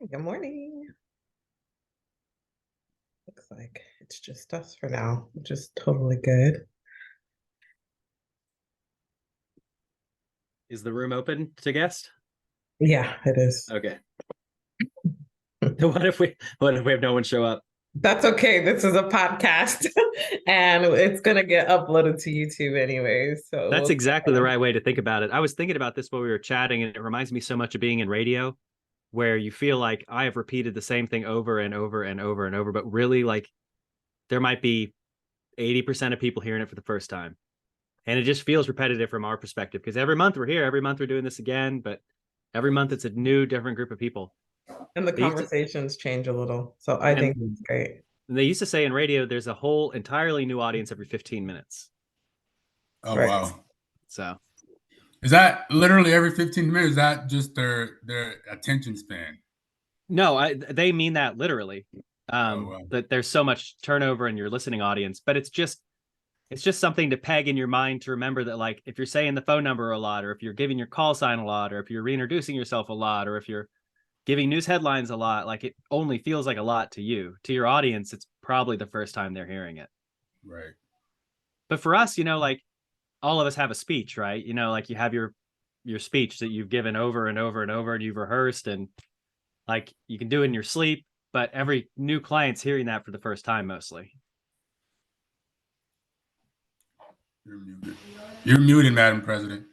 Good morning. Looks like it's just us for now, which is totally good. Is the room open to guest? Yeah, it is. Okay. What if we have no one show up? That's okay. This is a podcast and it's gonna get uploaded to YouTube anyway. So That's we'll exactly the right way to think about it. I was thinking about this while we were chatting, and it reminds me so much of being in radio, where you feel like I have repeated the same thing over and over and over and over, but really like there might be 80% of people hearing it for the first time. And it just feels repetitive from our perspective because every month we're here, every month we're doing this again, but every month it's a new, different group of people. and the They used to, conversations change a little. So I think and it's great. they used to say in radio, there's a whole entirely new audience every 15 minutes. Oh Right. wow. So Is that literally every 15 minutes? Is that just their attention span? no, they mean that literally. Oh wow. That there's so much turnover in your listening audience, but it's just something to peg in your mind to remember that, like, if you're saying the phone number a lot, or if you're giving your call sign a lot, or if you're reintroducing yourself a lot, or if you're giving news headlines a lot, like, it only feels like a lot to you. To your audience, it's probably the first time they're hearing it. Right. But for us, like, all of us have a speech, right? Like, you have your speech that you've given over and over and over, and you've rehearsed, and like you can do it in your sleep, but every new client's hearing that for the first time mostly. You're muted. You're muted, Madam President.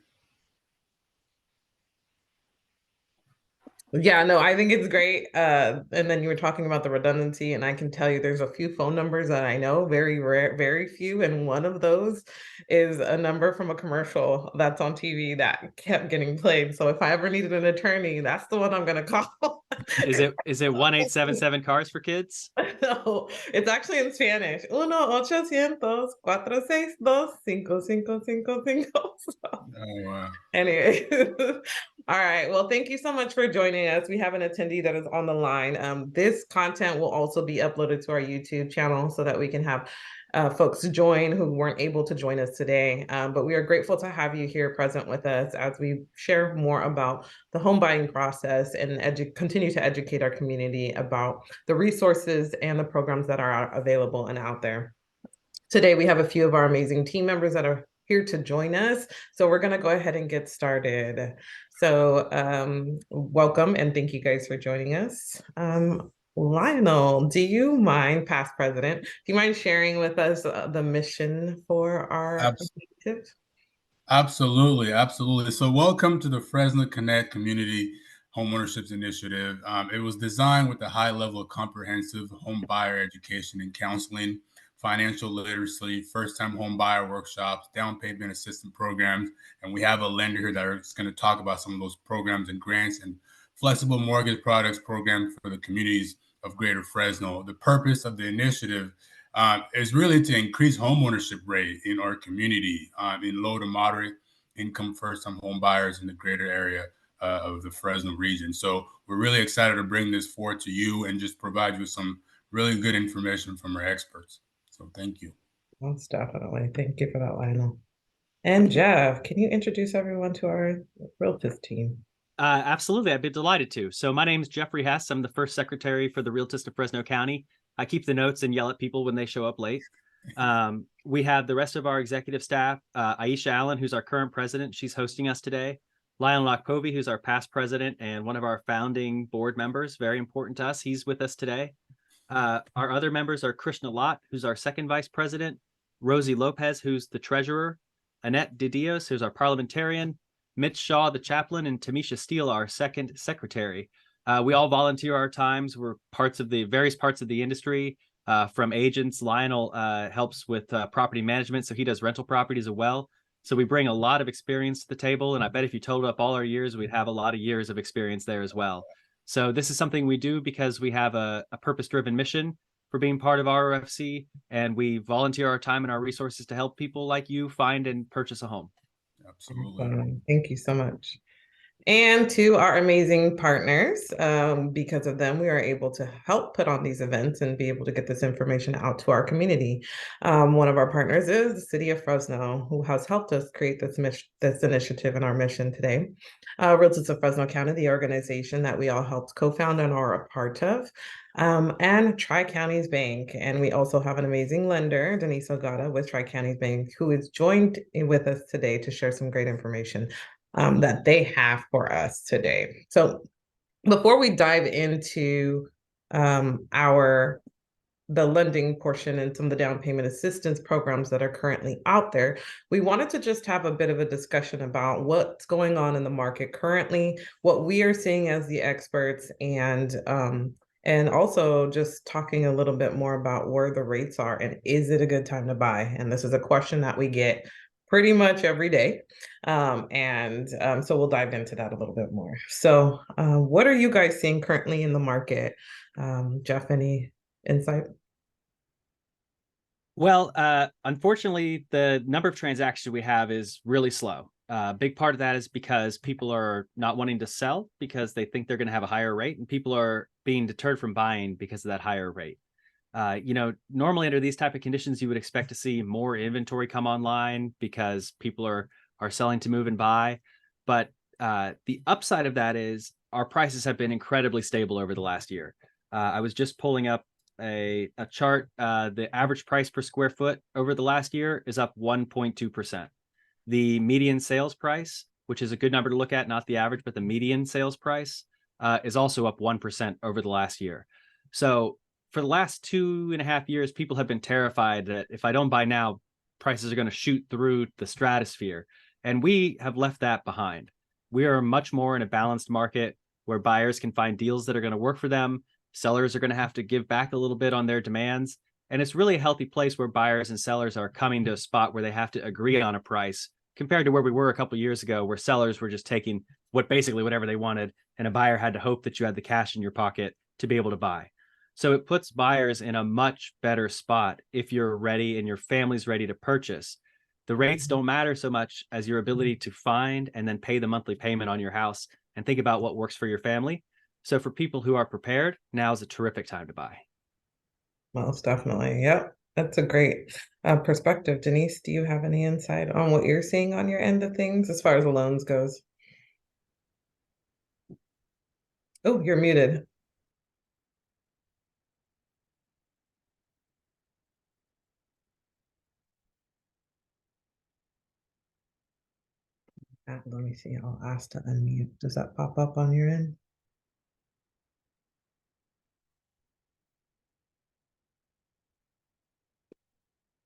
Yeah, no, I think it's great. And then you were talking about the redundancy, and I can tell you there's a few phone numbers that I know, very rare, very few. And one of those is a number from a commercial that's on TV that kept getting played. So if I ever needed an attorney, that's the one I'm gonna call. Is it 1877 cars for kids? No, it's actually in Spanish. 1-800-462-5555. Oh wow. Anyway, all right. Well, thank you so much for joining us. We have an attendee that is on the line. This content will also be uploaded to our YouTube channel so that we can have folks join who weren't able to join us today. But we are grateful to have you here present with us as we share more about the home buying process and continue to educate our community about the resources and the programs that are available and out there. Today, we have a few of our amazing team members that are here to join us. So we're going to go ahead and get started. So welcome and thank you guys for joining us. Lionel, do you mind, past president, do you mind sharing with us the mission for our initiative? Absolutely, absolutely. So welcome to the Fresno Connect Community Homeownership Initiative. It was designed with a high level of comprehensive home buyer education and counseling, financial literacy, first-time home buyer workshops, down payment assistance programs, and we have a lender here that is going to talk about some of those programs and grants and flexible mortgage products programs for the communities of Greater Fresno. The purpose of the initiative is really to increase homeownership rate in our community in low to moderate income first-time home buyers in the greater area of the Fresno region. So we're really excited to bring this forward to you and just provide you with some really good information from our experts. So thank you. Most definitely. Thank you for that, Lionel. And Jeff, can you introduce everyone to our Realtist team? Absolutely. I'd be delighted to. So my name is Jeffrey Hess. I'm the first secretary for the Realtist of Fresno County. I keep the notes and yell at people when they show up late. We have the rest of our executive staff, Aisha Allen, who's our current president. She's hosting us today. Lionel Lakpovi, who's our past president and one of our founding board members, very important to us. He's with us today. Our other members are Krishna Lott, who's our second vice president, Rosie Lopez, who's the treasurer, Annette Didios, who's our parliamentarian, Mitch Shaw, the chaplain, and Tamisha Steele, our second secretary. We all volunteer our times. We're various parts of the industry, from agents. Lionel helps with property management, so he does rental properties as well. So we bring a lot of experience to the table, and I bet if you totaled up all our years, we'd have a lot of years of experience there as well. So this is something we do because we have a purpose-driven mission for being part of ROFC, and we volunteer our time and our resources to help people like you find and purchase a home. Absolutely. Thank you so much. And to our amazing partners. Because of them, we are able to help put on these events and be able to get this information out to our community. One of our partners is the City of Fresno, who has helped us create this initiative and our mission today. Realtist of Fresno County, the organization that we all helped co-found and are a part of. And Tri-Counties Bank. And we also have an amazing lender, Denise Ogata with Tri-Counties Bank, who is joined with us today to share some great information that they have for us today. So before we dive into the lending portion and some of the down payment assistance programs that are currently out there, we wanted to just have a bit of a discussion about what's going on in the market currently, what we are seeing as the experts, and also just talking a little bit more about where the rates are and is it a good time to buy? And this is a question that we get pretty much every day. So we'll dive into that a little bit more. So what are you guys seeing currently in the market? Jeff, any insight? Well, unfortunately, the number of transactions we have is really slow. A big part of that is because people are not wanting to sell because they think they're going to have a higher rate, and people are being deterred from buying because of that higher rate. Normally under these type of conditions, you would expect to see more inventory come online because people are selling to move and buy. But the upside of that is our prices have been incredibly stable over the last year. I was just pulling up a chart. The average price per square foot over the last year is up 1.2%. The median sales price, which is a good number to look at, not the average, but the median sales price is also up 1% over the last year. So for the last 2.5 years, people have been terrified that if I don't buy now, prices are going to shoot through the stratosphere. And we have left that behind. We are much more in a balanced market where buyers can find deals that are going to work for them. Sellers are going to have to give back a little bit on their demands. And it's really a healthy place where buyers and sellers are coming to a spot where they have to agree on a price compared to where we were a couple of years ago, where sellers were just taking basically whatever they wanted, and a buyer had to hope that you had the cash in your pocket to be able to buy. So it puts buyers in a much better spot if you're ready and your family's ready to purchase. The rates don't matter so much as your ability to find and then pay the monthly payment on your house and think about what works for your family. So for people who are prepared, now is a terrific time to buy. Most definitely. Yep. That's a great perspective. Denise, do you have any insight on what you're seeing on your end of things as far as the loans goes? Oh, you're muted. Let me see. I'll ask to unmute. Does that pop up on your end?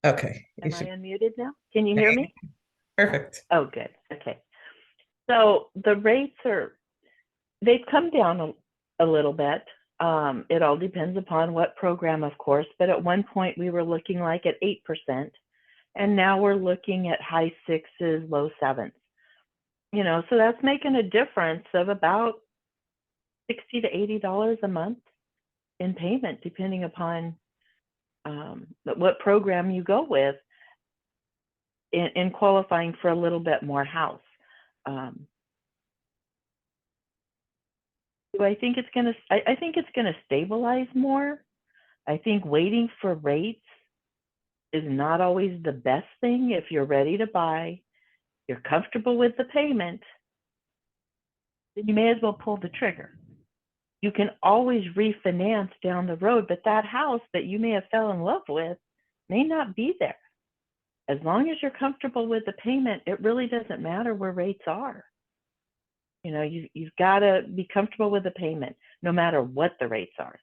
Okay. Am I unmuted now? Can you hear me? Perfect. Oh, good. Okay. So the rates they've come down a little bit. It all depends upon what program, of course, but at one point we were looking like at 8%, and now we're looking at high sixes, low sevens. So that's making a difference of about $60 to $80 a month in payment, depending upon what program you go with in qualifying for a little bit more house. Do I think it's gonna? I think it's gonna stabilize more. I think waiting for rates is not always the best thing. If you're ready to buy, you're comfortable with the payment, then you may as well pull the trigger. You can always refinance down the road, but that house that you may have fell in love with may not be there. As long as you're comfortable with the payment, it really doesn't matter where rates are. You've got to be comfortable with the payment, no matter what the rates are.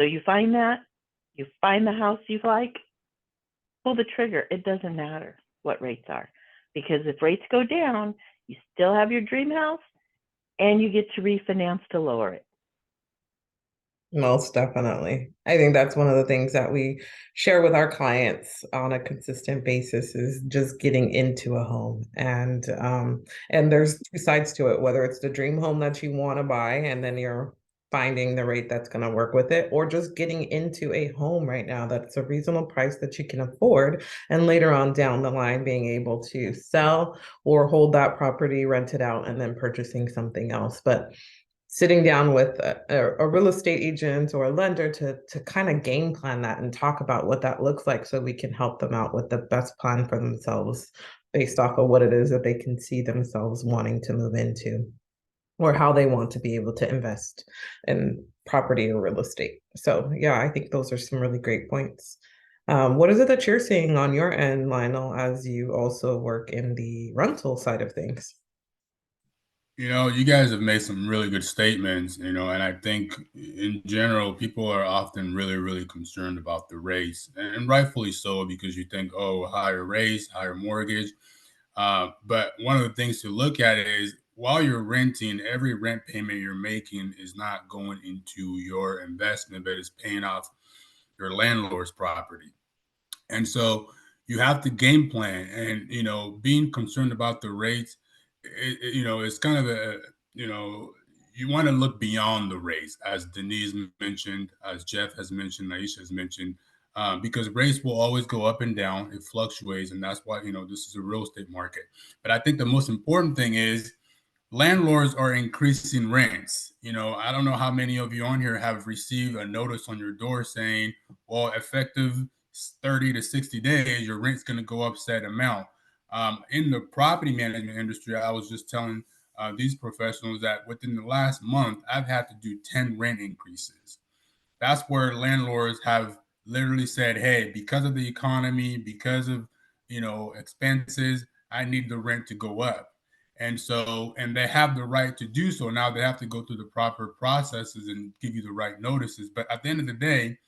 So you find the house you like, pull the trigger. It doesn't matter what rates are, because if rates go down, you still have your dream house and you get to refinance to lower it. Most definitely. I think that's one of the things that we share with our clients on a consistent basis is just getting into a home. And there's two sides to it, whether it's the dream home that you want to buy and then you're finding the rate that's going to work with it, or just getting into a home right now that's a reasonable price that you can afford, and later on down the line being able to sell or hold that property, rent it out, and then purchasing something else. But sitting down with a real estate agent or a lender to kind of game plan that and talk about what that looks like, so we can help them out with the best plan for themselves based off of what it is that they can see themselves wanting to move into, or how they want to be able to invest in property or real estate. So yeah, I think those are some really great points. What is it that you're seeing on your end, Lionel, as you also work in the rental side of things? You guys have made some really good statements, and I think in general, people are often really, really concerned about the rates, and rightfully so, because you think, oh, higher rates, higher mortgage. But one of the things to look at is while you're renting, every rent payment you're making is not going into your investment, but it's paying off your landlord's property. And so you have to game plan, and being concerned about the rates, it's kind of you know, you want to look beyond the rates, as Denise mentioned, as Jeff has mentioned, Naisha has mentioned, because rates will always go up and down. It fluctuates, and that's why this is a real estate market. But I think the most important thing is landlords are increasing rents. I don't know how many of you on here have received a notice on your door saying, well, effective 30 to 60 days, your rent's going to go up set amount. In the property management industry, I was just telling these professionals that within the last month, I've had to do 10 rent increases. That's where landlords have literally said, hey, because of the economy, because of expenses, I need the rent to go up. And they have the right to do so. Now they have to go through the proper processes and give you the right notices. But at the end of the day,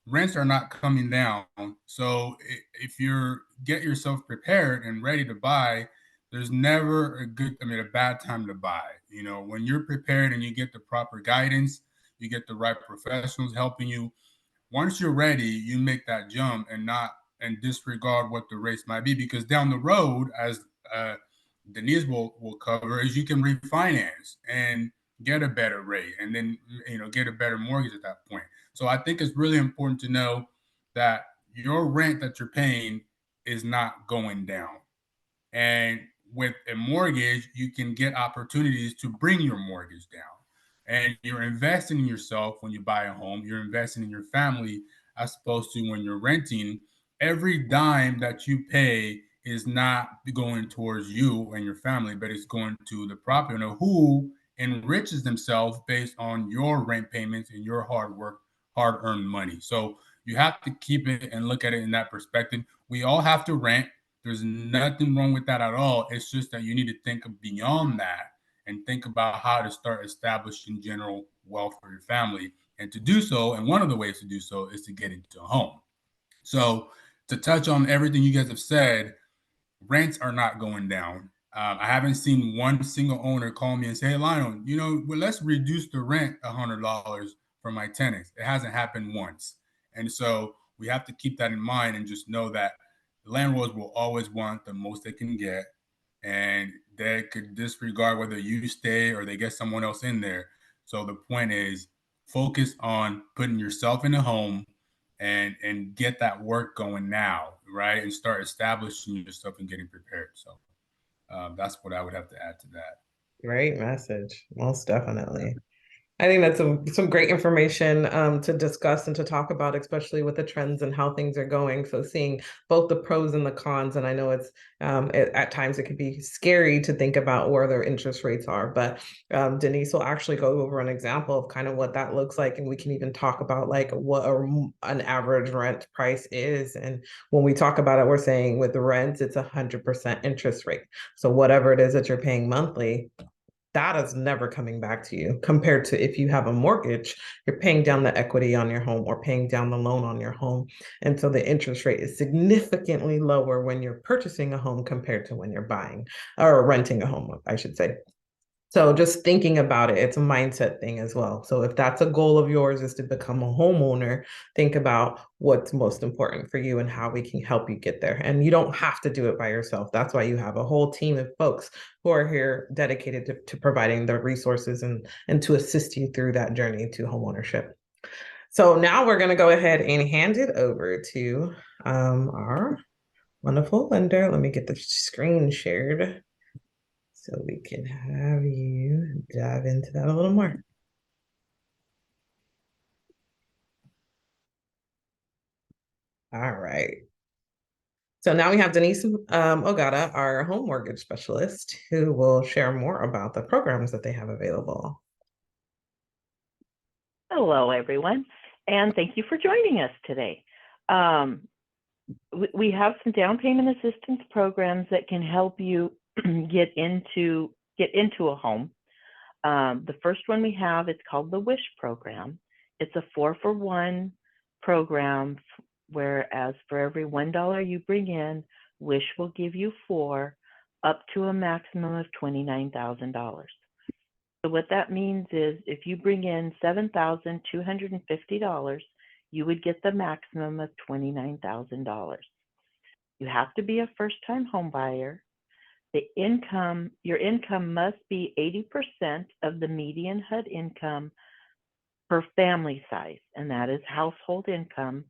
rents are not coming down. So if you're get yourself prepared and ready to buy, there's never a bad time to buy. When you're prepared and you get the proper guidance, you get the right professionals helping you. Once you're ready, you make that jump and disregard what the rates might be, because down the road, as Denise will cover, is you can refinance and get a better rate, and then get a better mortgage at that point. So I think it's really important to know that your rent that you're paying is not going down. And with a mortgage, you can get opportunities to bring your mortgage down. And you're investing in yourself when you buy a home. You're investing in your family, as opposed to when you're renting. Every dime that you pay is not going towards you and your family, but it's going to the property owner, who enriches themselves based on your rent payments and your hard work, hard earned money. So you have to keep it and look at it in that perspective. We all have to rent. There's nothing wrong with that at all. It's just that you need to think beyond that and think about how to start establishing general wealth for your family. And to do so, and one of the ways to do so is to get into a home. So to touch on everything you guys have said, rents are not going down. I haven't seen one single owner call me and say, hey, Lionel, let's reduce the rent $100 for my tenants. It hasn't happened once. And so we have to keep that in mind and just know that landlords will always want the most they can get, and they could disregard whether you stay or they get someone else in there. So the point is, focus on putting yourself in a home and get that work going now, right? And start establishing yourself and getting prepared. So that's what I would have to add to that. Great message, most definitely. I think that's some great information to discuss and to talk about, especially with the trends and how things are going. So seeing both the pros and the cons, and I know at times it can be scary to think about where their interest rates are, but Denise will actually go over an example of kind of what that looks like, and we can even talk about like what an average rent price is. And when we talk about it, we're saying with the rents, it's 100% interest rate. So whatever it is that you're paying monthly, that is never coming back to you, compared to if you have a mortgage, you're paying down the equity on your home or paying down the loan on your home. And so the interest rate is significantly lower when you're purchasing a home compared to when you're buying or renting a home, I should say. So just thinking about it, it's a mindset thing as well. So if that's a goal of yours is to become a homeowner, think about what's most important for you and how we can help you get there. And you don't have to do it by yourself. That's why you have a whole team of folks who are here dedicated to providing the resources and to assist you through that journey to homeownership. So now we're going to go ahead and hand it over to our wonderful lender. Let me get the screen shared so we can have you dive into that a little more. All right. So now we have Denise Ogata, our home mortgage specialist, who will share more about the programs that they have available. Hello, everyone, and thank you for joining us today. We have some down payment assistance programs that can help you get into a home. The first one we have, it's called the WISH program. It's a 4-for-1 program, whereas for every $1 you bring in, WISH will give you 4, up to a maximum of $29,000. So what that means is if you bring in $7,250, you would get the maximum of $29,000. You have to be a first-time home buyer. Your income must be 80% of the median HUD income per family size, and that is household income.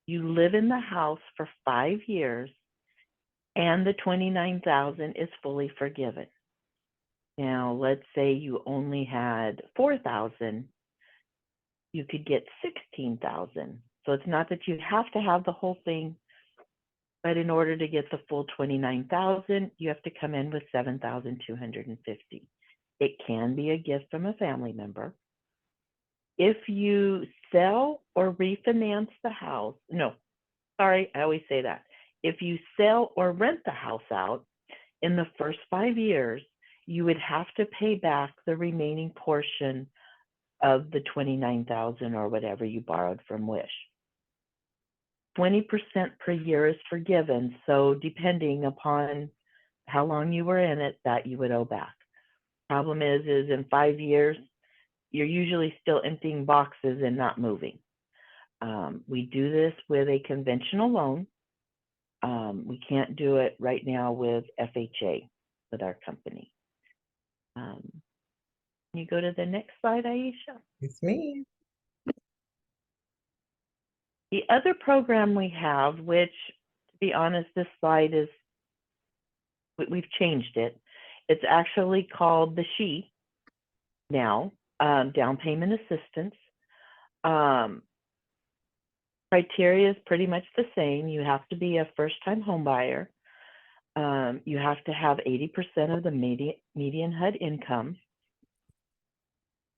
You live in the house for 5 years, and the $29,000 is fully forgiven. Now, let's say you only had $4,000, you could get $16,000. So it's not that you have to have the whole thing, but in order to get the full $29,000, you have to come in with $7,250. It can be a gift from a family member. If you sell or refinance the house, I always say that. If you sell or rent the house out in the first 5 years, you would have to pay back the remaining portion of the $29,000 or whatever you borrowed from WISH. 20% per year is forgiven, so depending upon how long you were in it, that you would owe back. Problem is in 5 years, you're usually still emptying boxes and not moving. We do this with a conventional loan. We can't do it right now with FHA, with our company. Can you go to the next slide, Aisha? It's me. The other program we have, which, to be honest, this slide is, we've changed it. It's actually called the SHE now, down payment assistance. Criteria is pretty much the same. You have to be a first-time home buyer. You have to have 80% of the median HUD income.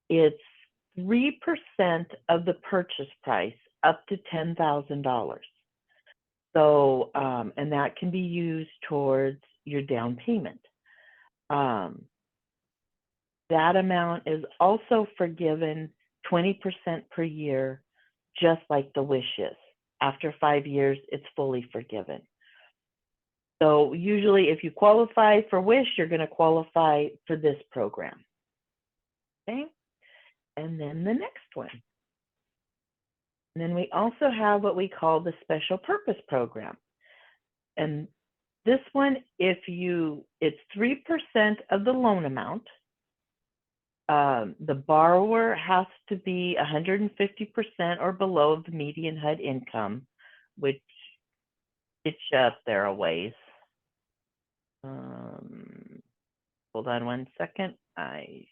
It's 3% of the purchase price up to $10,000. So, and that can be used towards your down payment. That amount is also forgiven 20% per year, just like the WISH is. After 5 years, it's fully forgiven. So usually if you qualify for WISH, you're going to qualify for this program. Okay, and then the next one. And then we also have what we call the special purpose program. And this one, it's 3% of the loan amount. The borrower has to be 150% or below the median HUD income, which gets you up there a ways. Hold on one second. I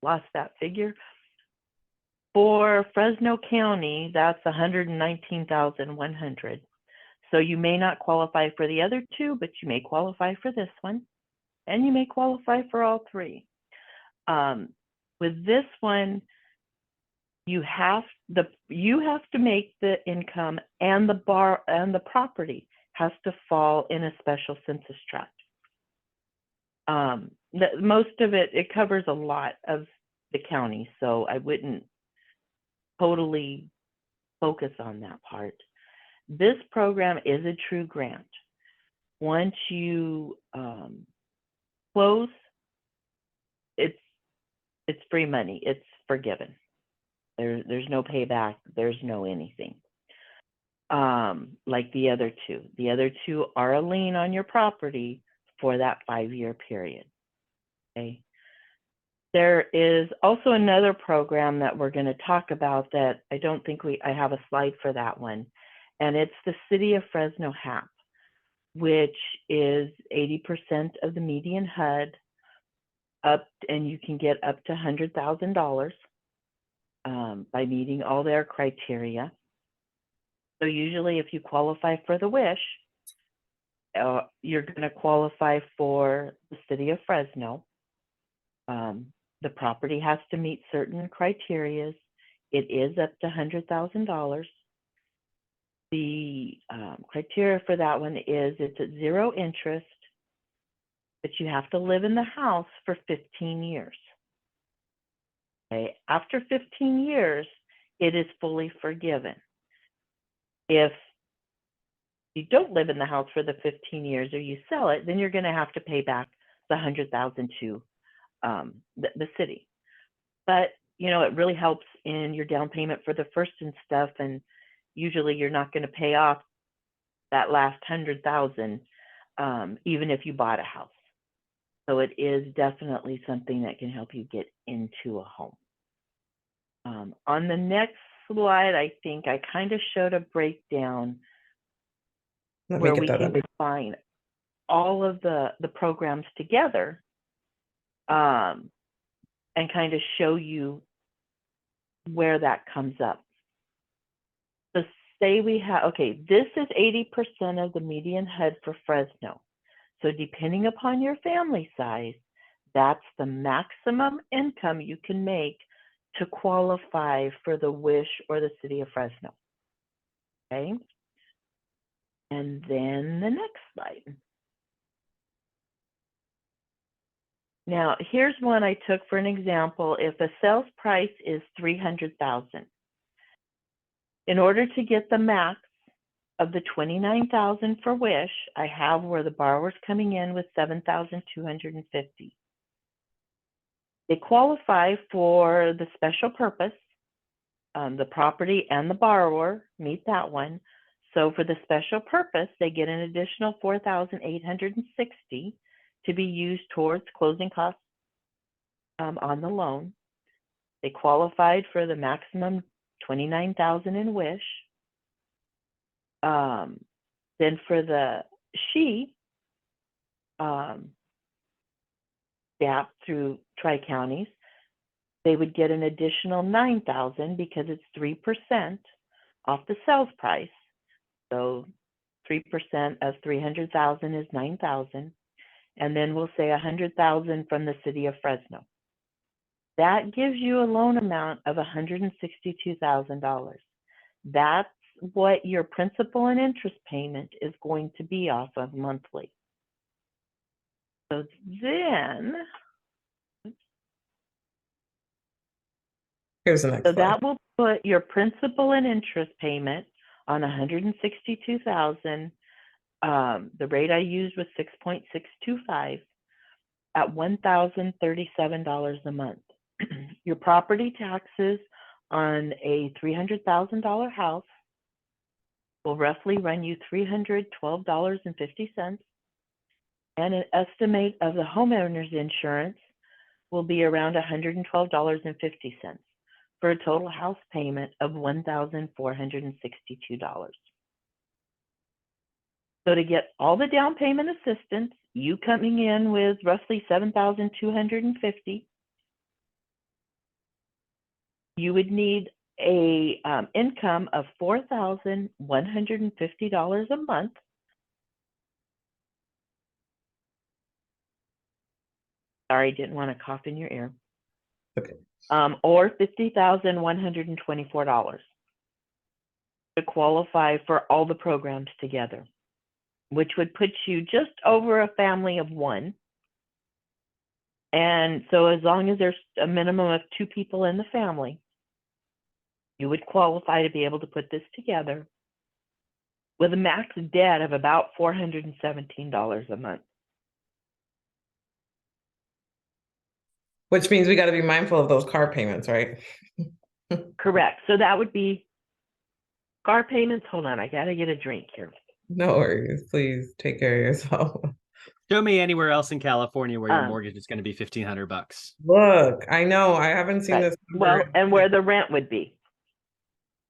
lost that figure. For Fresno County, that's 119,100. So you may not qualify for the other two, but you may qualify for this one, and you may qualify for all three. With this one, you have to make the income, and the property has to fall in a special census tract. Most of it covers a lot of the county, so I wouldn't totally focus on that part. This program is a true grant. Once you close, it's free money. It's forgiven. There's no payback. There's no anything. Like the other two. The other two are a lien on your property for that 5-year period. Okay. There is also another program that we're going to talk about that I don't think I have a slide for that one. And it's the City of Fresno HAP, which is 80% of the median HUD and you can get up to $100,000 by meeting all their criteria. So usually if you qualify for the WISH, you're going to qualify for the City of Fresno. The property has to meet certain criteria. It is up to $100,000. The criteria for that one is it's at 0 interest, but you have to live in the house for 15 years. Okay. After 15 years, it is fully forgiven. If you don't live in the house for the 15 years or you sell it, then you're going to have to pay back the $100,000 to the city. But you know, it really helps in your down payment for the first and stuff, and usually you're not going to pay off that last $100,000 even if you bought a house. So it is definitely something that can help you get into a home. On the next slide, I think I kind of showed a breakdown where we can combine all of the programs together and kind of show you where that comes up. So say we have, okay, this is 80% of the median HUD for Fresno. So depending upon your family size, that's the maximum income you can make to qualify for the WISH or the City of Fresno. Okay. And then the next slide. Now, here's one I took for an example. If a sales price is $300,000, in order to get the max of the $29,000 for WISH, I have where the borrower's coming in with $7,250. They qualify for the special purpose. The property and the borrower meet that one. So for the special purpose, they get an additional $4,860 to be used towards closing costs on the loan. They qualified for the maximum $29,000 in WISH. Then for the gap through Tri-Counties, they would get an additional $9,000 because it's 3% off the sales price. So 3% of $300,000 is $9,000. And then we'll say $100,000 from the City of Fresno. That gives you a loan amount of $162,000. That's what your principal and interest payment is going to be off of monthly. So then, here's the next so slide. that will put your principal and interest payment on $162,000. The rate I used was 6.625 at $1,037 a month. Your property taxes on a $300,000 house will roughly run you $312.50, and an estimate of the homeowner's insurance will be around $112.50 for a total house payment of $1,462. So to get all the down payment assistance, you coming in with roughly $7,250, you would need a income of $4,150 a month. Sorry, didn't want to cough in your ear. Okay. Or $50,124 to qualify for all the programs together, which would put you just over a family of one. And so as long as there's a minimum of 2 people in the family, you would qualify to be able to put this together with a max debt of about $417 a month. Which means we got to be mindful of those car payments, right? Correct. So that would be car payments. Hold on, I gotta get a drink here. No worries. Please take care of yourself. Show me anywhere else in California where your Um, mortgage is going to be $1,500. Look, I know I haven't seen right. this Well, number. and where the rent would be.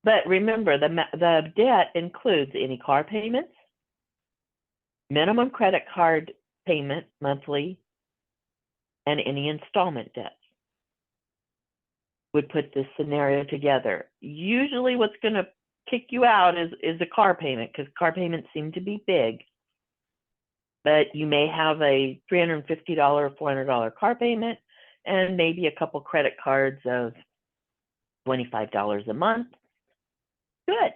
But remember, the debt includes any car payments, minimum credit card payment monthly, and any installment debts. Would put this scenario together. Usually what's going to kick you out is a car payment, because car payments seem to be big. But you may have a $350 or $400 car payment and maybe a couple credit cards of $25 a month. Good.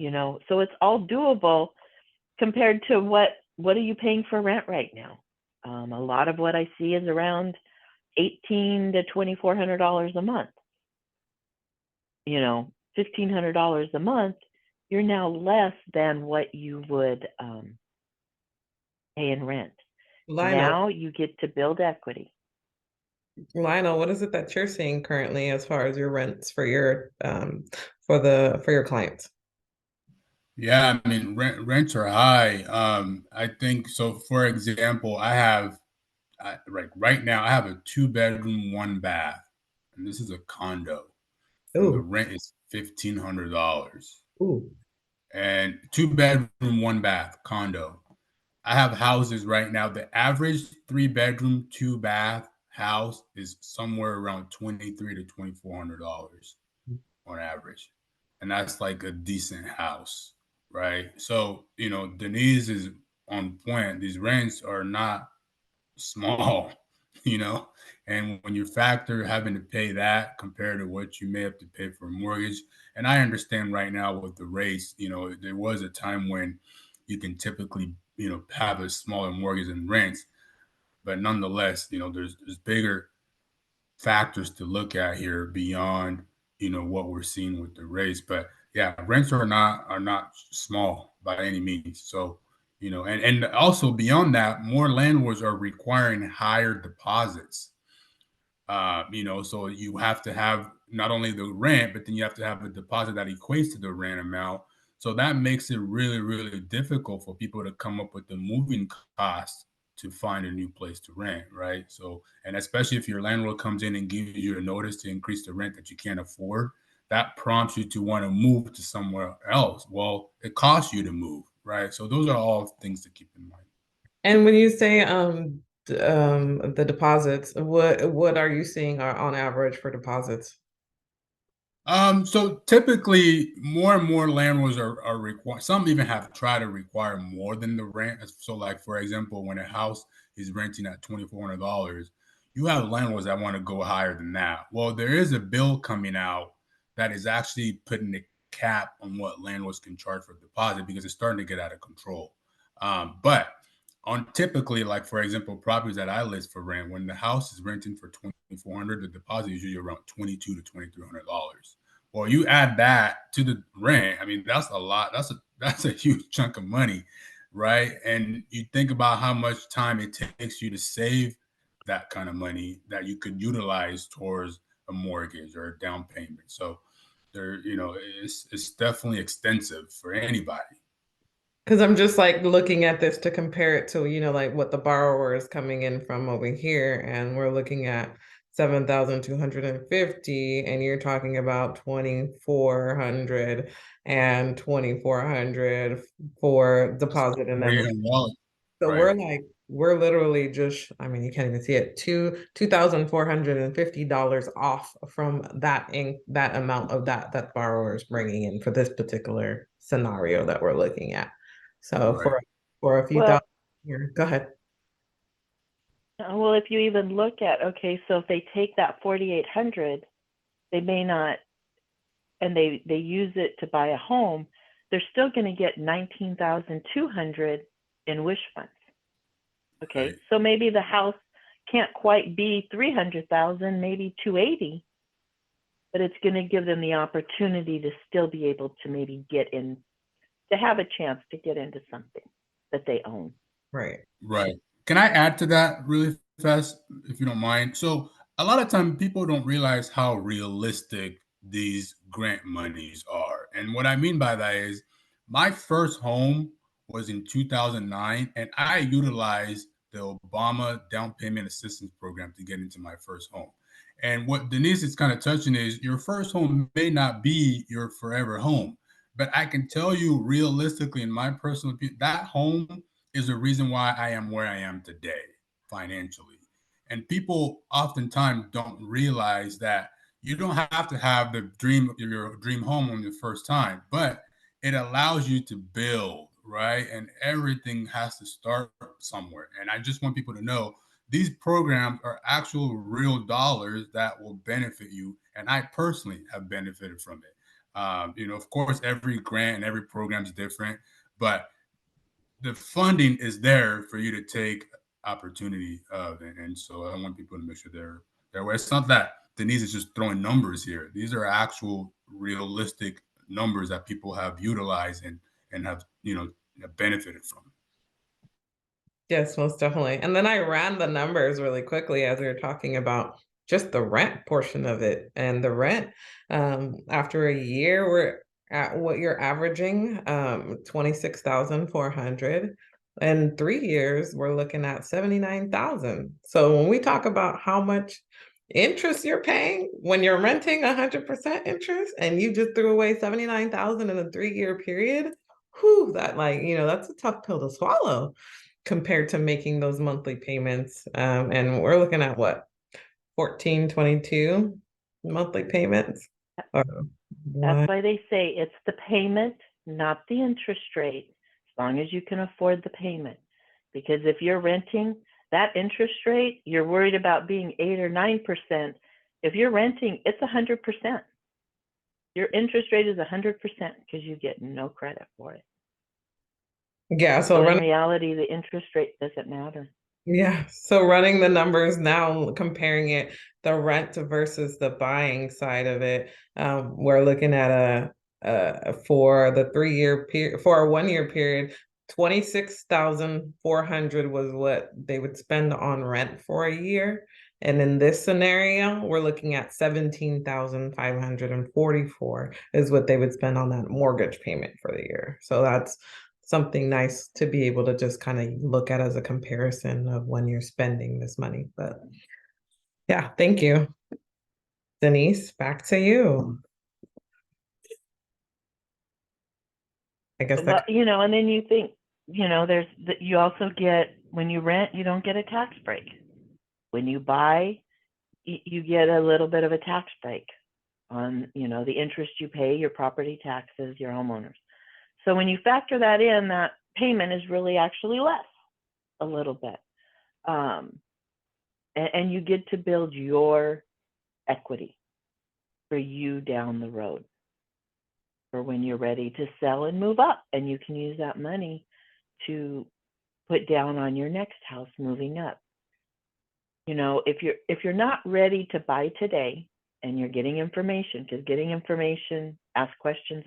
You know, so it's all doable compared to what are you paying for rent right now? A lot of what I see is around $1,800 to $2,400 a month. You know, $1,500 a month, you're now less than what you would pay in rent. Now you get to build equity. Lionel, what is it that you're seeing currently as far as your rents for your for your clients? Yeah, I mean, rents are high. I think so. For example, right now I have a 2 bedroom, 1 bath, and this is a condo, and the Ooh, rent is $1,500. ooh. And 2 bedroom, 1 bath condo. I have houses right now. The average 3 bedroom, 2 bath house is somewhere around $2,300 to $2,400 on average, and that's like a decent house, right? So Denise is on point. These rents are not small, you know, and when you factor having to pay that compared to what you may have to pay for a mortgage, and I understand right now with the rates, there was a time when you can typically, have a smaller mortgage and rents, but nonetheless, there's bigger factors to look at here beyond what we're seeing with the race. But yeah, rents are not small by any means. So and also beyond that, more landlords are requiring higher deposits. So you have to have not only the rent, but then you have to have a deposit that equates to the rent amount. So that makes it really, really difficult for people to come up with the moving costs to find a new place to rent, right? So, and especially if your landlord comes in and gives you a notice to increase the rent that you can't afford, that prompts you to want to move to somewhere else. Well, it costs you to move, right? So those are all things to keep in mind. And when you say the deposits, what are you seeing on average for deposits? So typically more and more landlords are required. Some even have tried to require more than the rent. So like, for example, when a house is renting at $2,400, you have landlords that want to go higher than that. Well, there is a bill coming out that is actually putting a cap on what landlords can charge for deposit because it's starting to get out of control. But on typically, like for example, properties that I list for rent, when the house is renting for $2,400, the deposit is usually around $2,200 to $2,300. Well, you add that to the rent. I mean, that's a lot. That's a huge chunk of money, right? And you think about how much time it takes you to save that kind of money that you could utilize towards a mortgage or a down payment. So it's definitely extensive for anybody. Because I'm just like looking at this to compare it to, like what the borrower is coming in from over here, and we're looking at 7,250, and you're talking about 2,400 and 2,400 for deposit, and then Wallet, so right? we're literally just, I mean, you can't even see it, $2,450 off from that amount of that borrower is bringing in for this particular scenario that we're looking at. So Right. for a few Well, thousand here, go ahead. well, if you even look at, okay, so if they take that 4,800, they may not, and they use it to buy a home, they're still going to get 19,200 in wish funds. Okay, Right. so maybe the house can't quite be 300,000, maybe 280, but it's going to give them the opportunity to still be able to maybe get in, to have a chance to get into something that they own. Right. Right. Can I add to that really fast, if you don't mind. So a lot of time people don't realize how realistic these grant monies are. And what I mean by that is my first home was in 2009, and I utilized the Obama down payment assistance program to get into my first home. And what Denise is kind of touching is your first home may not be your forever home. But I can tell you realistically, in my personal opinion, that home is the reason why I am where I am today financially. And people oftentimes don't realize that you don't have to have the dream of your dream home on the first time, but it allows you to build, right? And everything has to start somewhere. And I just want people to know these programs are actual real dollars that will benefit you. And I personally have benefited from it. Of course, every grant and every program is different, but the funding is there for you to take opportunity of, and so I want people to make sure they're aware. It's not that Denise is just throwing numbers here. These are actual realistic numbers that people have utilized and have have benefited from. Yes, most definitely. And then I ran the numbers really quickly as we were talking about just the rent portion of it. And the rent, after a year, we're at what you're averaging, 26,400. In 3 years, we're looking at 79,000. So when we talk about how much interest you're paying when you're renting 100% interest and you just threw away 79,000 in a 3-year period, whew, that that's a tough pill to swallow compared to making those monthly payments. And we're looking at what, 14, 22 monthly payments? Or That's what? why they say it's the payment, not the interest rate, as long as you can afford the payment. Because if you're renting, that interest rate, you're worried about being 8 or 9%. If you're renting, it's 100%. Your interest rate is 100% because you get no credit for it. Yeah, so So in running reality, the interest rate doesn't matter. Yeah, so running the numbers now, comparing it, the rent versus the buying side of it, we're looking at for the 3-year period, for a 1-year period, 26,400 was what they would spend on rent for a year. And in this scenario, we're looking at 17,544 is what they would spend on that mortgage payment for the year. So that's something nice to be able to just kind of look at as a comparison of when you're spending this money. But yeah, thank you. Denise, back to you. I guess Well, that and then you think, there's you also get, when you rent, you don't get a tax break. When you buy, you get a little bit of a tax break on, the interest you pay, your property taxes, your homeowners. So when you factor that in, that payment is really actually less a little bit. And you get to build your equity for you down the road for when you're ready to sell and move up. And you can use that money to put down on your next house moving up. If you're not ready to buy today and you're getting information, because getting information, ask questions,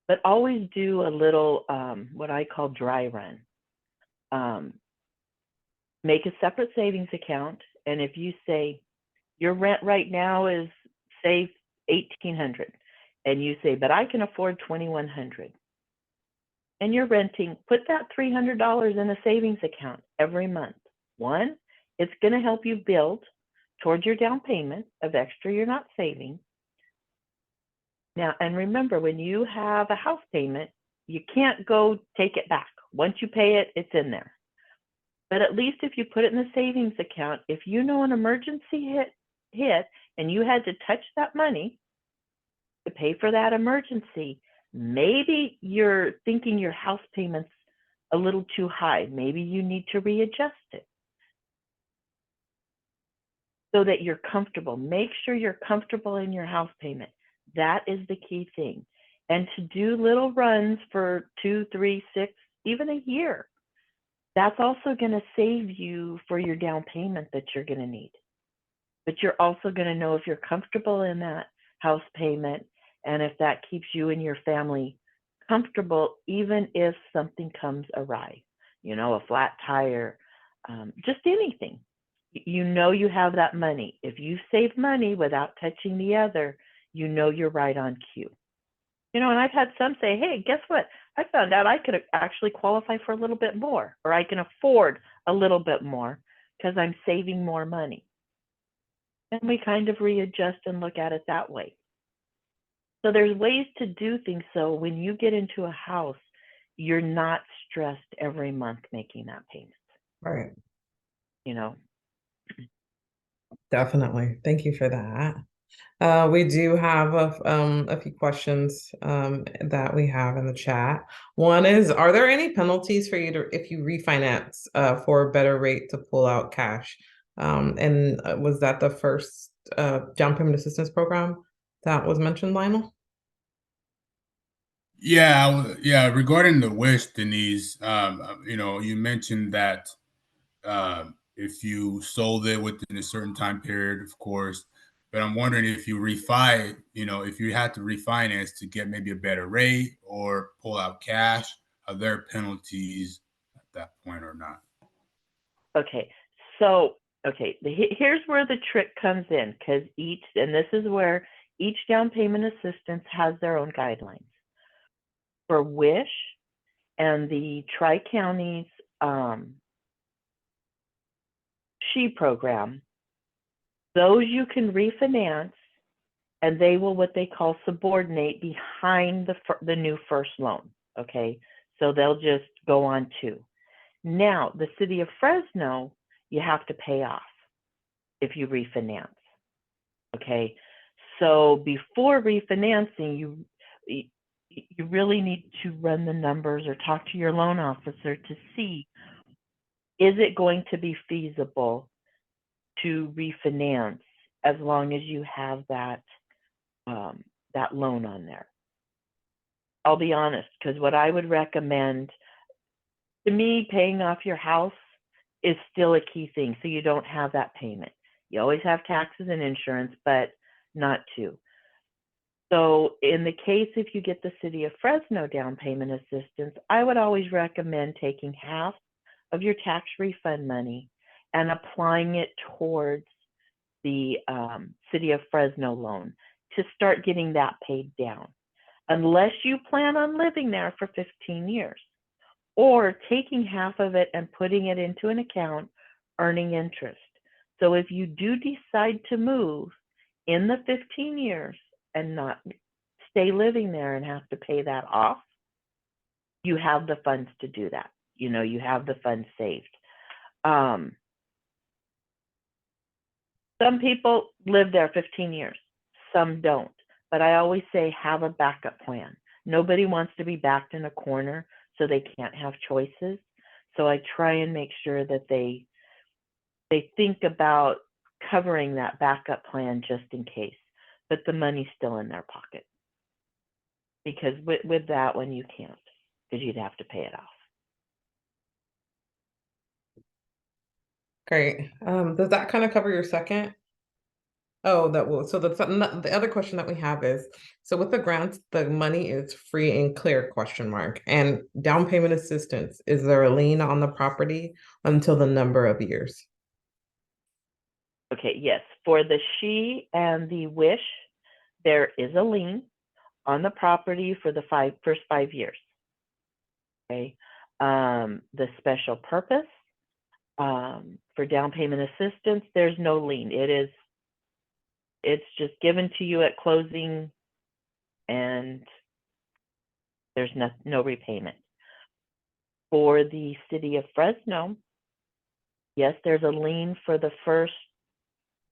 but always do a little what I call dry run. Make a separate savings account, and if you say your rent right now is, say, $1,800, and you say, but I can afford $2,100, and you're renting, put that $300 in a savings account every month. One, it's going to help you build towards your down payment of extra you're not saving. Now, and remember, when you have a house payment, you can't go take it back. Once you pay it, it's in there. But at least if you put it in the savings account, if you know an emergency hit and you had to touch that money to pay for that emergency, maybe you're thinking your house payment's a little too high. Maybe you need to readjust it so that you're comfortable. Make sure you're comfortable in your house payment. That is the key thing. And to do little runs for 2, 3, 6, even a year, that's also going to save you for your down payment that you're going to need. But you're also going to know if you're comfortable in that house payment and if that keeps you and your family comfortable, even if something comes awry, a flat tire, just anything. You know you have that money. If you save money without touching the other, you know you're right on cue. And I've had some say, hey, guess what? I found out I could actually qualify for a little bit more, or I can afford a little bit more because I'm saving more money. And we kind of readjust and look at it that way. So there's ways to do things so when you get into a house, you're not stressed every month making that payment. Right. Definitely. Thank you for that. We do have a few questions that we have in the chat. One is, are there any penalties for you if you refinance for a better rate to pull out cash? And was that the first down payment assistance program that was mentioned, Lionel? Yeah. Regarding the wish, Denise, you mentioned that if you sold it within a certain time period, of course. But I'm wondering if you if you had to refinance to get maybe a better rate or pull out cash, are there penalties at that point or not? Okay, so here's where the trick comes in, because this is where each down payment assistance has their own guidelines. For WISH and the Tri-Counties SHE program, those you can refinance, and they will what they call subordinate behind the new first loan. Okay, so they'll just go on to. Now, the city of Fresno, you have to pay off if you refinance. Okay, so before refinancing, you really need to run the numbers or talk to your loan officer to see, is it going to be feasible to refinance as long as you have that that loan on there. I'll be honest, because what I would recommend, to me, paying off your house is still a key thing, so you don't have that payment. You always have taxes and insurance, but not two. So in the case, if you get the city of Fresno down payment assistance, I would always recommend taking half of your tax refund money and applying it towards the city of Fresno loan to start getting that paid down, unless you plan on living there for 15 years, or taking half of it and putting it into an account earning interest. So if you do decide to move in the 15 years and not stay living there and have to pay that off, you have the funds to do that. You have the funds saved. Some people live there 15 years, some don't. But I always say, have a backup plan. Nobody wants to be backed in a corner so they can't have choices. So I try and make sure that they think about covering that backup plan just in case, but the money's still in their pocket. Because with that one, you can't, because you'd have to pay it off. Great. Does that kind of cover your second? Oh, that will. So the other question that we have is, so with the grants, the money is free and clear, question mark, and down payment assistance, is there a lien on the property until the number of years? Okay, yes. For the SHE and the WISH, there is a lien on the property for the first 5 years. Okay. The special purpose, for down payment assistance, there's no lien. It's just given to you at closing, and there's no repayment. For the city of Fresno, yes, there's a lien for the first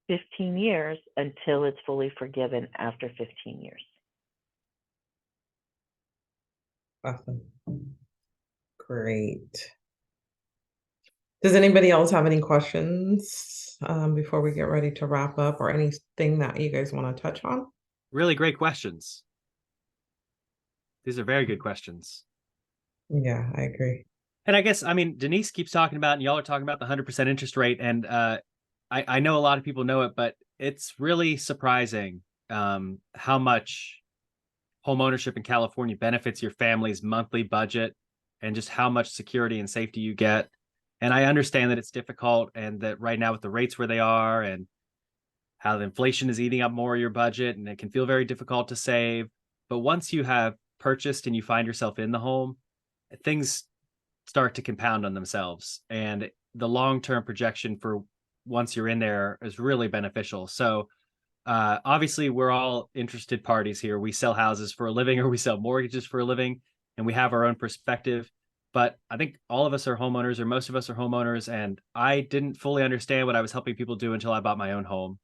15 years until it's fully forgiven after 15 years. Awesome. Great. Does anybody else have any questions before we get ready to wrap up, or anything that you guys want to touch on? Really great questions. These are very good questions. Yeah, I agree. And I guess, Denise keeps talking about, and y'all are talking about the 100% interest rate. And I know a lot of people know it, but it's really surprising how much home ownership in California benefits your family's monthly budget, and just how much security and safety you get. And I understand that it's difficult, and that right now with the rates where they are and how the inflation is eating up more of your budget, and it can feel very difficult to save. But once you have purchased and you find yourself in the home, things start to compound on themselves. And the long-term projection for once you're in there is really beneficial. So obviously, we're all interested parties here. We sell houses for a living, or we sell mortgages for a living, and we have our own perspective. But I think all of us are homeowners, or most of us are homeowners, and I didn't fully understand what I was helping people do until I bought my own home.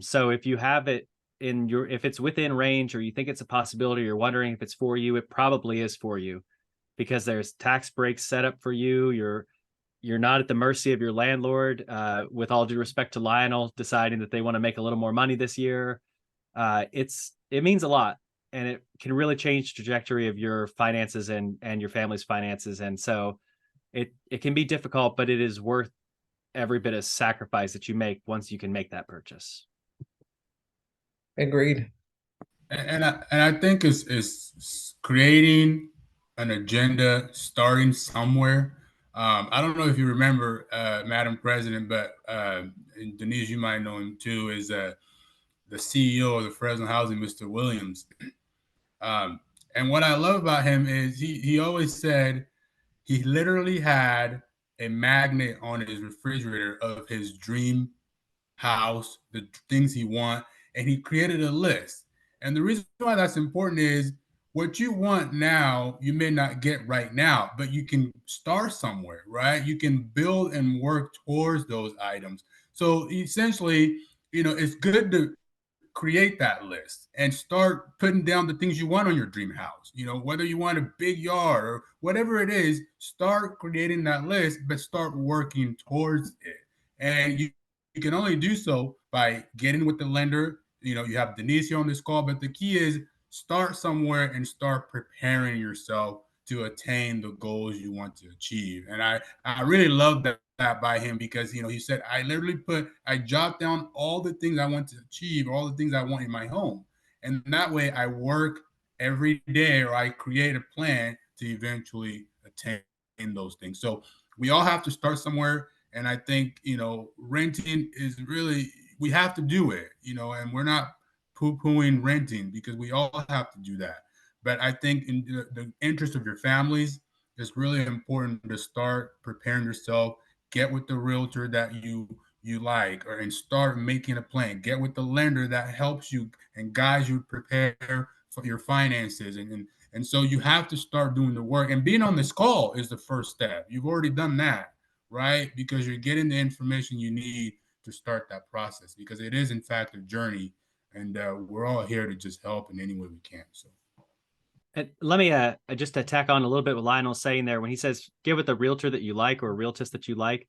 So if you have it if it's within range, or you think it's a possibility, you're wondering if it's for you, it probably is for you, because there's tax breaks set up for you. You're not at the mercy of your landlord, with all due respect to Lionel deciding that they want to make a little more money this year. It means a lot, and it can really change the trajectory of your finances and your family's finances. And so it can be difficult, but it is worth every bit of sacrifice that you make once you can make that purchase. Agreed. And I think it's creating an agenda, starting somewhere. I don't know if you remember, Madam President, but and Denise, you might know him too, is the CEO of the Fresno Housing, Mr. Williams. Um, and what I love about him is he always said he literally had a magnet on his refrigerator of his dream house, the things he want, and he created a list. And the reason why that's important is what you want now, you may not get right now, but you can start somewhere, right? You can build and work towards those items. So essentially, it's good to create that list and start putting down the things you want on your dream house. Whether you want a big yard or whatever it is, start creating that list, but start working towards it. And you can only do so by getting with the lender. You have Denise here on this call, but the key is start somewhere and start preparing yourself to attain the goals you want to achieve. And I really love that by him, because he said, I jot down all the things I want to achieve, all the things I want in my home, and that way I work every day, or I create a plan to eventually attain those things. So we all have to start somewhere. And I think, renting is really, we have to do it, and we're not poo-pooing renting, because we all have to do that. But I think in the interest of your families, it's really important to start preparing yourself, get with the realtor that you like, and start making a plan. Get with the lender that helps you and guides you prepare for your finances. And so you have to start doing the work. And being on this call is the first step. You've already done that, right? Because you're getting the information you need to start that process, because it is in fact a journey, and we're all here to just help in any way we can. So And let me just attack on a little bit what Lionel's saying there when he says get with a realtor that you like, or a realtist that you like.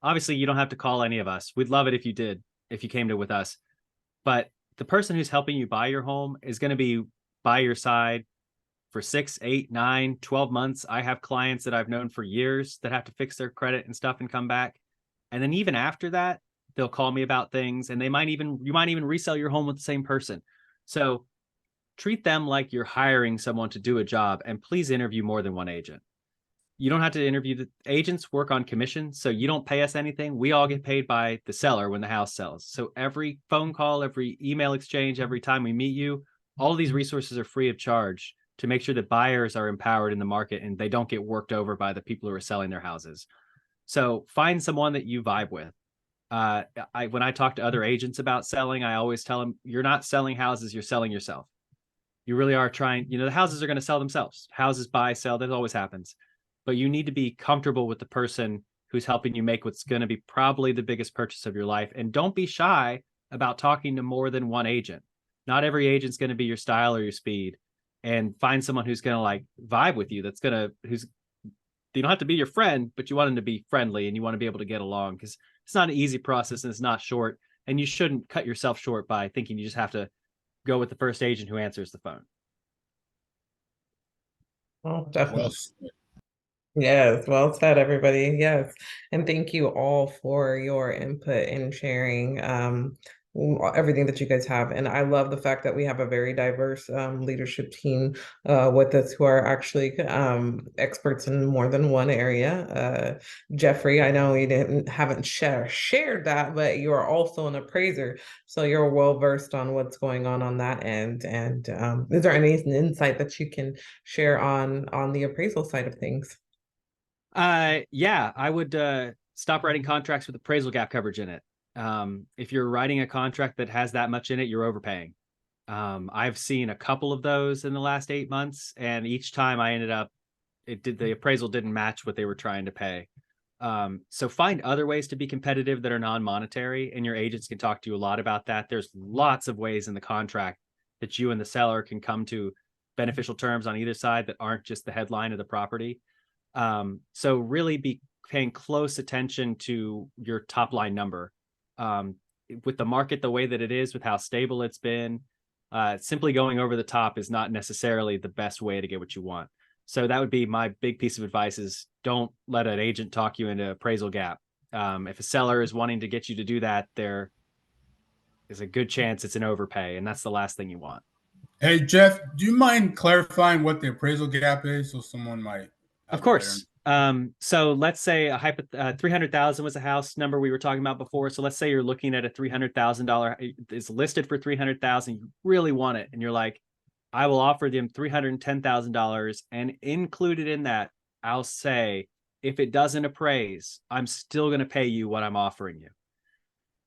Obviously, you don't have to call any of us. We'd love it if you did, if you came to with us. But the person who's helping you buy your home is going to be by your side for 6, 8, 9, 12 months. I have clients that I've known for years that have to fix their credit and stuff and come back. And then even after that, they'll call me about things, and you might even resell your home with the same person. So treat them like you're hiring someone to do a job, and please interview more than one agent. You don't have to interview. The agents work on commission, so you don't pay us anything. We all get paid by the seller when the house sells. So every phone call, every email exchange, every time we meet you, all of these resources are free of charge to make sure that buyers are empowered in the market and they don't get worked over by the people who are selling their houses. So find someone that you vibe with. When I talk to other agents about selling, I always tell them, you're not selling houses, you're selling yourself. You really are trying, the houses are going to sell themselves. Houses buy, sell, that always happens. But you need to be comfortable with the person who's helping you make what's going to be probably the biggest purchase of your life. And don't be shy about talking to more than one agent. Not every agent's going to be your style or your speed. And find someone who's going to like vibe with you, you don't have to be your friend, but you want them to be friendly and you want to be able to get along, because it's not an easy process and it's not short. And you shouldn't cut yourself short by thinking you just have to go with the first agent who answers the phone. Oh, definitely. well said. Yes, well said, everybody. Yes. And thank you all for your input and sharing. everything that you guys have. And I love the fact that we have a very diverse leadership team with us who are actually experts in more than one area. Jeffrey, I know you haven't shared that, but you are also an appraiser, so you're well versed on what's going on that end. And is there any insight that you can share on the appraisal side of things? Yeah, I would stop writing contracts with appraisal gap coverage in it. If you're writing a contract that has that much in it, you're overpaying. I've seen a couple of those in the last 8 months, and each time I ended up, the appraisal didn't match what they were trying to pay. So find other ways to be competitive that are non-monetary, and your agents can talk to you a lot about that. There's lots of ways in the contract that you and the seller can come to beneficial terms on either side that aren't just the headline of the property. So really be paying close attention to your top line number. With the market the way that it is, with how stable it's been, simply going over the top is not necessarily the best way to get what you want. So that would be my big piece of advice: is don't let an agent talk you into appraisal gap. If a seller is wanting to get you to do that, there is a good chance it's an overpay, and that's the last thing you want. Hey, Jeff, do you mind clarifying what the appraisal gap is so someone might Of have a course. So let's say 300,000 was a house number we were talking about before. So let's say you're looking at a $300,000, it's listed for 300,000. You really want it, and you're like, I will offer them $310,000, and included in that, I'll say, if it doesn't appraise, I'm still going to pay you what I'm offering you.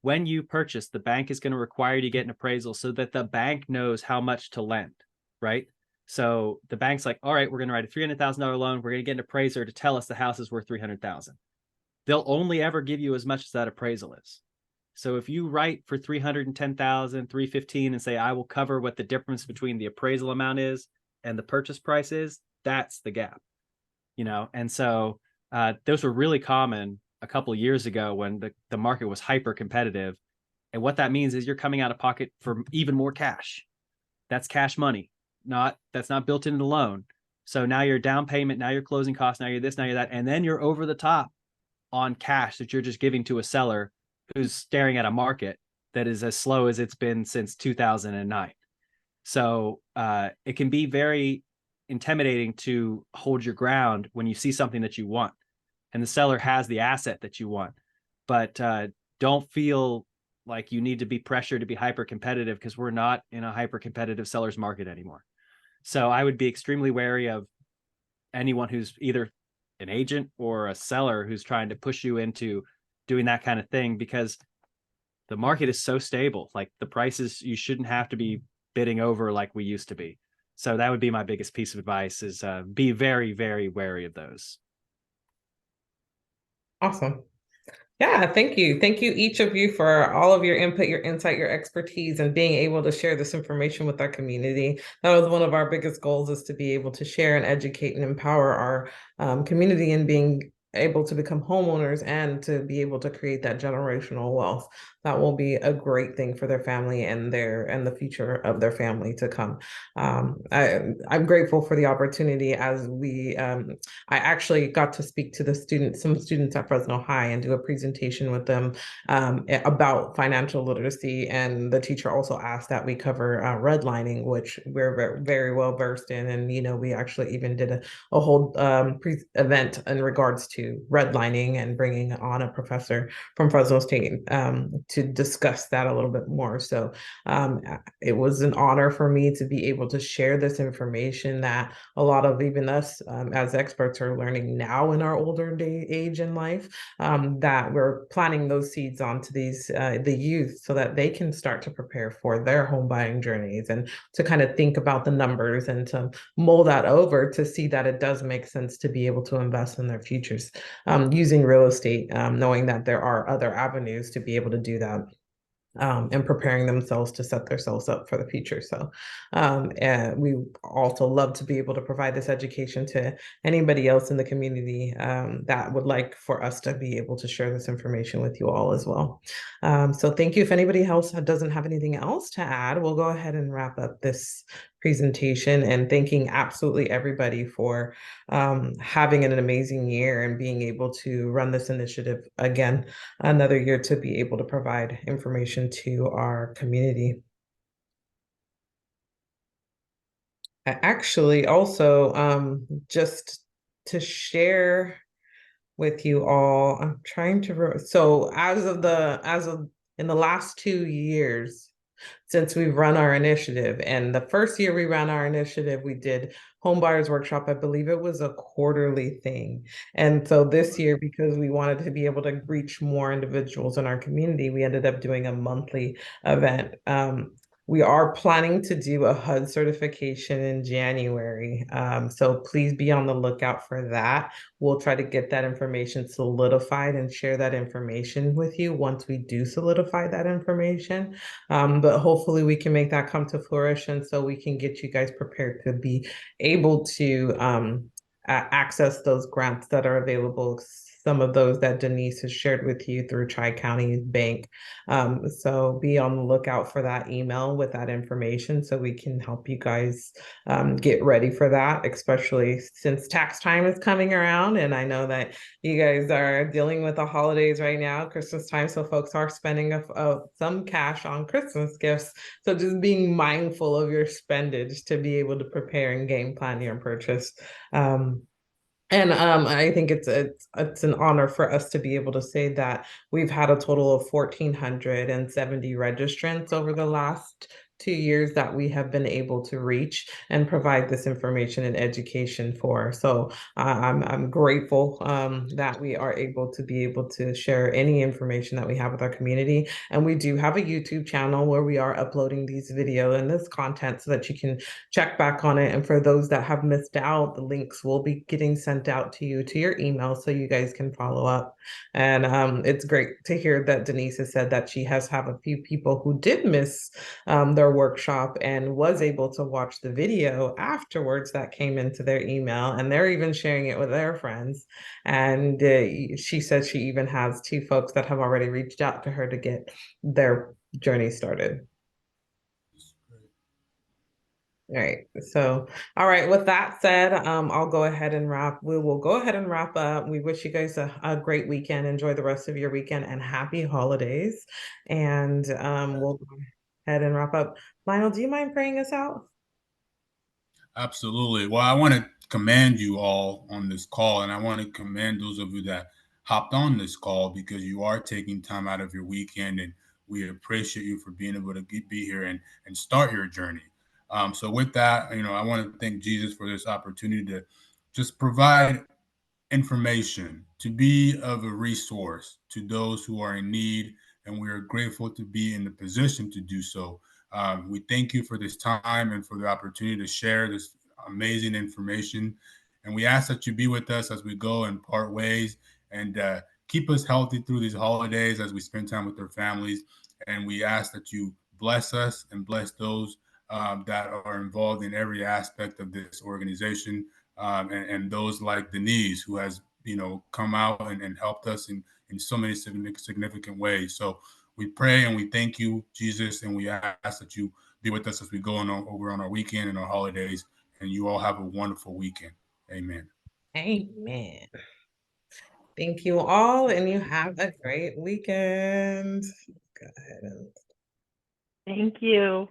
When you purchase, the bank is going to require you to get an appraisal so that the bank knows how much to lend, right? So the bank's like, all right, we're going to write a $300,000 loan. We're going to get an appraiser to tell us the house is worth 300,000. They'll only ever give you as much as that appraisal is. So if you write for 310,000, 315, and say, I will cover what the difference between the appraisal amount is and the purchase price is, that's the gap, And so those were really common a couple of years ago when the market was hyper competitive. And what that means is you're coming out of pocket for even more cash. That's cash money. That's not built into the loan. So now your down payment, now your closing costs, now you're this, now you're that, and then you're over the top on cash that you're just giving to a seller who's staring at a market that is as slow as it's been since 2009. So it can be very intimidating to hold your ground when you see something that you want, and the seller has the asset that you want. But don't feel like you need to be pressured to be hyper competitive, because we're not in a hyper competitive seller's market anymore. So I would be extremely wary of anyone who's either an agent or a seller who's trying to push you into doing that kind of thing, because the market is so stable. Like, the prices, you shouldn't have to be bidding over like we used to be. So that would be my biggest piece of advice, is be very, very wary of those. Awesome. Yeah, thank you. Thank you, each of you, for all of your input, your insight, your expertise, and being able to share this information with our community. That was one of our biggest goals, is to be able to share and educate and empower our community in being able to become homeowners and to be able to create that generational wealth. That will be a great thing for their family and the future of their family to come. I'm grateful for the opportunity, as I actually got to speak to some students at Fresno High and do a presentation with them about financial literacy. And the teacher also asked that we cover redlining, which we're very, very well versed in. And, we actually even did a whole event in regards to redlining and bringing on a professor from Fresno State to discuss that a little bit more. So it was an honor for me to be able to share this information that a lot of even us as experts are learning now in our older age in life, that we're planting those seeds onto the youth so that they can start to prepare for their home buying journeys, and to kind of think about the numbers and to mull that over to see that it does make sense to be able to invest in their futures using real estate, knowing that there are other avenues to be able to do that. And preparing themselves to set themselves up for the future. So, and we also love to be able to provide this education to anybody else in the community that would like for us to be able to share this information with you all as well. So thank you. If anybody else doesn't have anything else to add, we'll go ahead and wrap up this presentation, and thanking absolutely everybody for having an amazing year and being able to run this initiative again another year to be able to provide information to our community. Actually, also, just to share with you all, I'm trying to, so as of in the last 2 years, since we've run our initiative. And the first year we ran our initiative, we did home buyers workshop. I believe it was a quarterly thing. And so this year, because we wanted to be able to reach more individuals in our community, we ended up doing a monthly event. We are planning to do a HUD certification in January. So please be on the lookout for that. We'll try to get that information solidified and share that information with you once we do solidify that information. But hopefully we can make that come to fruition so we can get you guys prepared to be able to access those grants that are available. Some of those that Denise has shared with you through Tri-County Bank. So be on the lookout for that email with that information so we can help you guys get ready for that, especially since tax time is coming around. And I know that you guys are dealing with the holidays right now, Christmas time, so folks are spending some cash on Christmas gifts. So just being mindful of your spendage to be able to prepare and game plan your purchase. And I think it's an honor for us to be able to say that we've had a total of 1,470 registrants over the last 2 years that we have been able to reach and provide this information and education for. So I'm grateful that we are able to share any information that we have with our community. And we do have a YouTube channel where we are uploading these videos and this content so that you can check back on it. And for those that have missed out, the links will be getting sent out to you to your email so you guys can follow up. And it's great to hear that Denise has said that she has have a few people who did miss their workshop and was able to watch the video afterwards that came into their email, and they're even sharing it with their friends. And she said she even has 2 folks that have already reached out to her to get their journey started. All right. So, all right. With that said, I'll go ahead and wrap. We will go ahead and wrap up. We wish you guys a great weekend. Enjoy the rest of your weekend and happy holidays. And we'll go ahead and wrap up. Lionel, do you mind praying us out? Absolutely. Well, I want to commend you all on this call, and I want to commend those of you that hopped on this call because you are taking time out of your weekend, and we appreciate you for being able to be here and start your journey. So with that, I want to thank Jesus for this opportunity to just provide information, to be of a resource to those who are in need, and we are grateful to be in the position to do so. We thank you for this time and for the opportunity to share this amazing information. And we ask that you be with us as we go and part ways and keep us healthy through these holidays as we spend time with our families. And we ask that you bless us and bless those that are involved in every aspect of this organization, and those like Denise, who has come out and helped us in so many significant ways. So we pray and we thank you, Jesus, and we ask that you be with us as we go over on our weekend and our holidays. And you all have a wonderful weekend. Amen. Amen. Thank you all, and you have a great weekend. Go ahead and Thank you.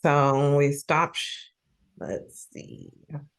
so we stop. Let's see.